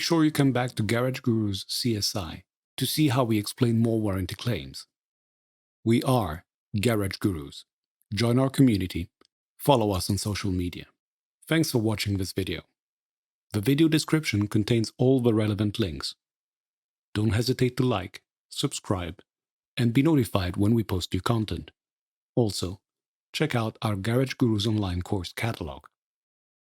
sure you come back to Garage Gurus CSI to see how we explain more warranty claims. We are Garage Gurus. Join our community. Follow us on social media. Thanks for watching this video. The video description contains all the relevant links. Don't hesitate to like, subscribe, and be notified when we post new content. Also, check out our Garage Gurus online course catalog.